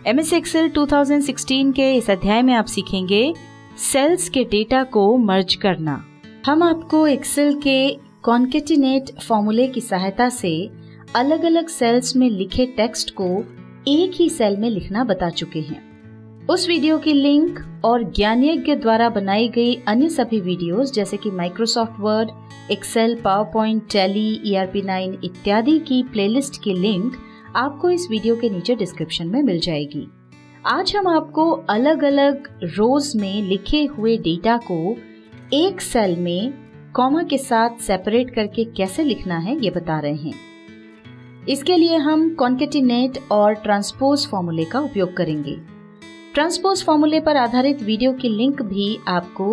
MS Excel 2016 के इस अध्याय में आप सीखेंगे सेल्स के डेटा को मर्ज करना। हम आपको एक्सेल के कॉन्केटिनेट फॉर्मूले की सहायता से अलग अलग सेल्स में लिखे टेक्स्ट को एक ही सेल में लिखना बता चुके हैं। उस वीडियो की लिंक और ज्ञानयज्ञ द्वारा बनाई गई अन्य सभी वीडियोस जैसे कि Microsoft Word, Excel, PowerPoint, Tally, ERP9 इत्यादि की प्लेलिस्ट की लिंक आपको इस वीडियो के नीचे डिस्क्रिप्शन में मिल जाएगी। आज हम आपको अलग अलग रोज में लिखे हुए डेटा को एक सेल में कॉमा के साथ सेपरेट करके कैसे लिखना है ये बता रहे हैं। इसके लिए हम कॉन्केटिनेट और ट्रांसपोज फॉर्मूले का उपयोग करेंगे। ट्रांसपोज फॉर्मूले पर आधारित वीडियो की लिंक भी आपको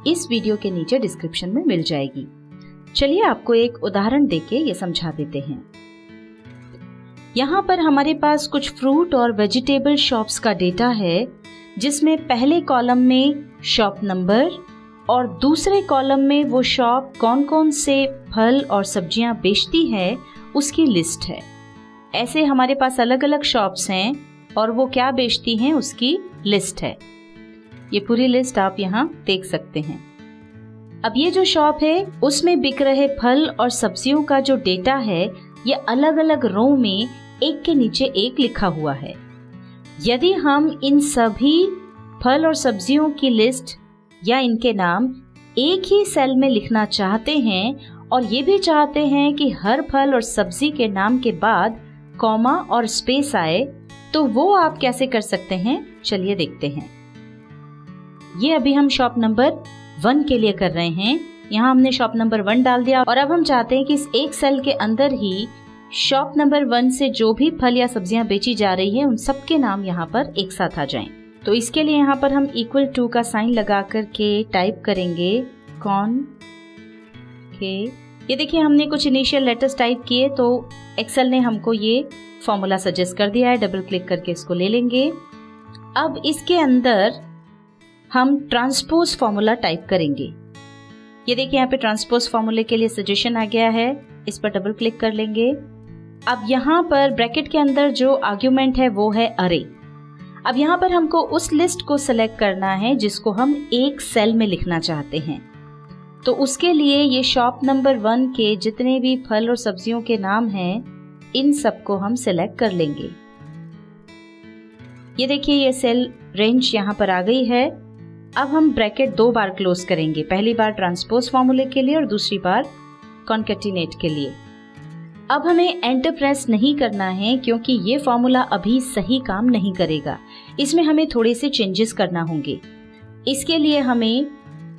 इस वीडियो के नीचे डिस्क्रिप्शन में मिल जाएगी। चलिए आपको एक उदाहरण देके ये समझा देते हैं। यहाँ पर हमारे पास कुछ फ्रूट और वेजिटेबल शॉप्स का डेटा है, जिसमें पहले कॉलम में शॉप नंबर और दूसरे कॉलम में वो शॉप कौन कौन से फल और सब्जियां बेचती है उसकी लिस्ट है। ऐसे हमारे पास अलग अलग शॉप्स हैं और वो क्या बेचती हैं उसकी लिस्ट है। ये पूरी लिस्ट आप यहाँ देख सकते हैं। अब ये जो शॉप है उसमें बिक रहे फल और सब्जियों का जो डेटा है ये अलग अलग रो में एक के नीचे एक लिखा हुआ है। यदि हम इन सभी फल और सब्जियों की लिस्ट या इनके नाम एक ही सेल में लिखना चाहते हैं और ये भी चाहते हैं कि हर फल और सब्जी के नाम के बाद कॉमा और स्पेस आए, तो वो आप कैसे कर सकते हैं, चलिए देखते हैं। ये अभी हम शॉप नंबर 1 के लिए कर रहे हैं। यहाँ हमने शॉप नंबर 1 डाल दिया और अब हम चाहते हैं कि इस एक सेल के अंदर ही शॉप नंबर 1 से जो भी फल या सब्जियां बेची जा रही है उन सब के नाम यहाँ पर एक साथ आ जाएं। तो इसके लिए यहाँ पर हम इक्वल टू का साइन लगा करके टाइप करेंगे कॉन के। ये देखिए हमने कुछ इनिशियल लेटर्स टाइप किए तो एक्सेल ने हमको ये फॉर्मूला सजेस्ट कर दिया है। डबल क्लिक करके इसको ले लेंगे। अब इसके अंदर हम ट्रांसपोज फॉर्मूला टाइप करेंगे। ये देखिए यहाँ पे ट्रांसपोज फॉर्मूले के लिए सजेशन आ गया है, इस पर डबल क्लिक कर लेंगे। अब यहाँ पर ब्रैकेट के अंदर जो आर्ग्यूमेंट है वो है अरे। अब यहाँ पर हमको उस लिस्ट को सिलेक्ट करना है जिसको हम एक सेल में लिखना चाहते हैं। तो उसके लिए ये शॉप नंबर 1 के जितने भी फल और सब्जियों के नाम हैं इन सबको हम सिलेक्ट कर लेंगे। ये देखिए ये सेल रेंज यहाँ पर आ गई है। अब हम ब्रैकेट 2 बार क्लोज करेंगे, पहली बार ट्रांसपोज फॉर्मूले के लिए और दूसरी बार कॉन्केटिनेट के लिए। अब हमें एंटर प्रेस नहीं करना है क्योंकि ये फॉर्मूला अभी सही काम नहीं करेगा, इसमें हमें थोड़े से चेंजेस करना होंगे। इसके लिए हमें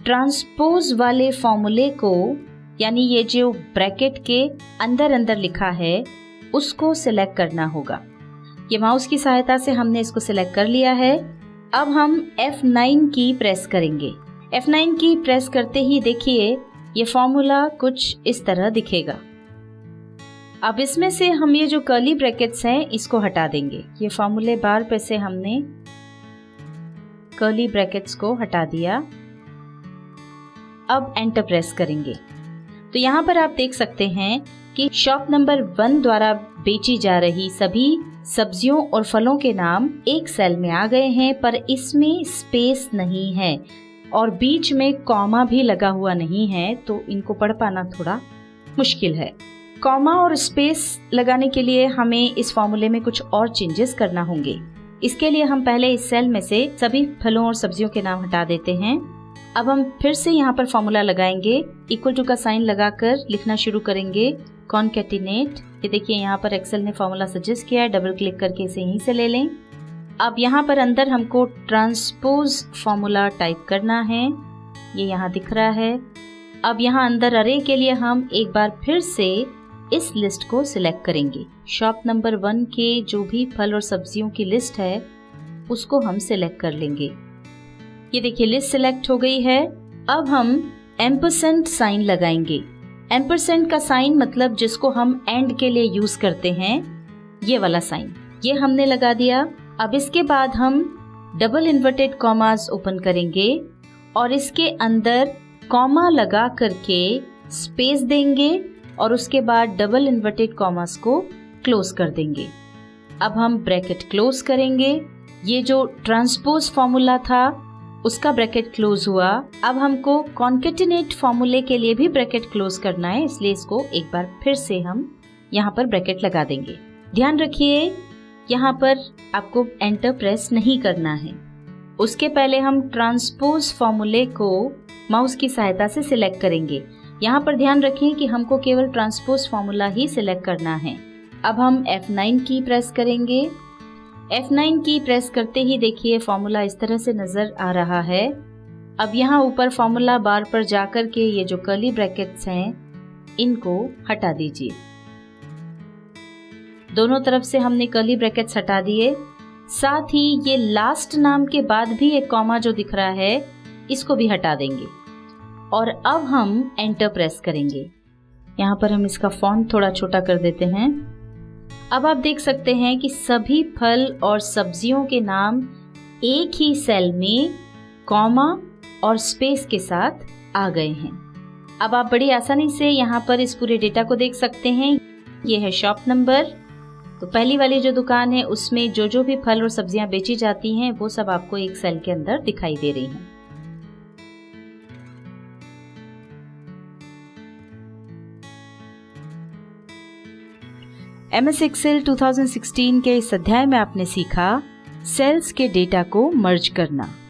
ट्रांसपोज वाले फॉर्मूले को, यानी ये जो ब्रैकेट के अंदर अंदर लिखा है उसको सिलेक्ट करना होगा। ये माउस की सहायता से हमने इसको सिलेक्ट कर लिया है। अब हम F9 की प्रेस करेंगे। F9 की प्रेस करते ही देखिए ये फॉर्मूला कुछ इस तरह दिखेगा। अब इसमें से हम ये जो कर्ली ब्रैकेट्स हैं इसको हटा देंगे। ये फॉर्मूले बार पे से हमने कर्ली ब्रैकेट्स को हटा दिया। अब एंटर प्रेस करेंगे तो यहाँ पर आप देख सकते हैं कि शॉप नंबर 1 द्वारा बेची जा रही सभी सब्जियों और फलों के नाम एक सेल में आ गए हैं, पर इसमें स्पेस नहीं है और बीच में कॉमा भी लगा हुआ नहीं है, तो इनको पढ़ पाना थोड़ा मुश्किल है। कॉमा और स्पेस लगाने के लिए हमें इस फॉर्मूले में कुछ और चेंजेस करना होंगे। इसके लिए हम पहले इस सेल में से सभी फलों और सब्जियों के नाम हटा देते हैं। अब हम फिर से यहाँ पर फॉर्मूला लगाएंगे, इक्वल टू का साइन लगाकर लिखना शुरू करेंगे कॉन्केटिनेट। ये देखिए यहाँ पर एक्सेल ने फॉर्मूला सजेस्ट किया है, डबल क्लिक करके इसे यहीं से ले लें। अब यहाँ पर अंदर हमको ट्रांसपोज फॉर्मूला टाइप करना है, ये यहाँ दिख रहा है। अब यहाँ अंदर अरे के लिए हम एक बार फिर से इस लिस्ट को सिलेक्ट करेंगे। शॉप नंबर 1 के जो भी फल और सब्जियों की लिस्ट है उसको हम सिलेक्ट कर लेंगे। ये देखिए लिस्ट सिलेक्ट हो गई है। अब हम एम्परसेंड साइन लगाएंगे। एम्परसेंड का साइन मतलब जिसको हम एंड के लिए यूज करते हैं, ये वाला साइन, ये हमने लगा दिया। अब इसके बाद हम डबल इन्वर्टेड कॉमास ओपन करेंगे और इसके अंदर कॉमा लगा करके स्पेस देंगे और उसके बाद डबल इन्वर्टेड कॉमास को क्लोज कर देंगे। अब हम ब्रैकेट क्लोज करेंगे ये जो ट्रांसपोज फॉर्मूला था उसका ब्रैकेट क्लोज हुआ। अब हमको कॉन्केटिनेट फॉर्मूले के लिए भी ब्रैकेट क्लोज करना है, इसलिए इसको एक बार फिर से हम यहाँ पर ब्रैकेट लगा देंगे। ध्यान रखिए यहाँ पर आपको एंटर प्रेस नहीं करना है। उसके पहले हम ट्रांसपोज फॉर्मूले को माउस की सहायता से सिलेक्ट करेंगे। यहाँ पर ध्यान रखें कि हमको केवल ट्रांसपोज फॉर्मूला ही सिलेक्ट करना है। अब हम F9 की प्रेस करेंगे। F9 की प्रेस करते ही देखिए फॉर्मूला इस तरह से नजर आ रहा है। अब यहाँ ऊपर फॉर्मूला बार पर जाकर के ये जो कर्ली ब्रैकेट्स हैं इनको हटा दीजिए। दोनों तरफ से हमने कर्ली ब्रैकेट्स हटा दिए। साथ ही ये लास्ट नाम के बाद भी एक कॉमा जो दिख रहा है इसको भी हटा देंगे और अब हम एंटर प्रेस करेंगे। यहाँ पर हम इसका फॉन्ट थोड़ा छोटा कर देते हैं। अब आप देख सकते हैं कि सभी फल और सब्जियों के नाम एक ही सेल में कॉमा और स्पेस के साथ आ गए हैं। अब आप बड़ी आसानी से यहाँ पर इस पूरे डेटा को देख सकते हैं। ये है शॉप नंबर। तो पहली वाली जो दुकान है उसमें जो भी फल और सब्जियां बेची जाती हैं वो सब आपको एक सेल के अंदर दिखाई दे रही हैं। MS Excel 2016 के इस अध्याय में आपने सीखा सेल्स के डेटा को मर्ज करना।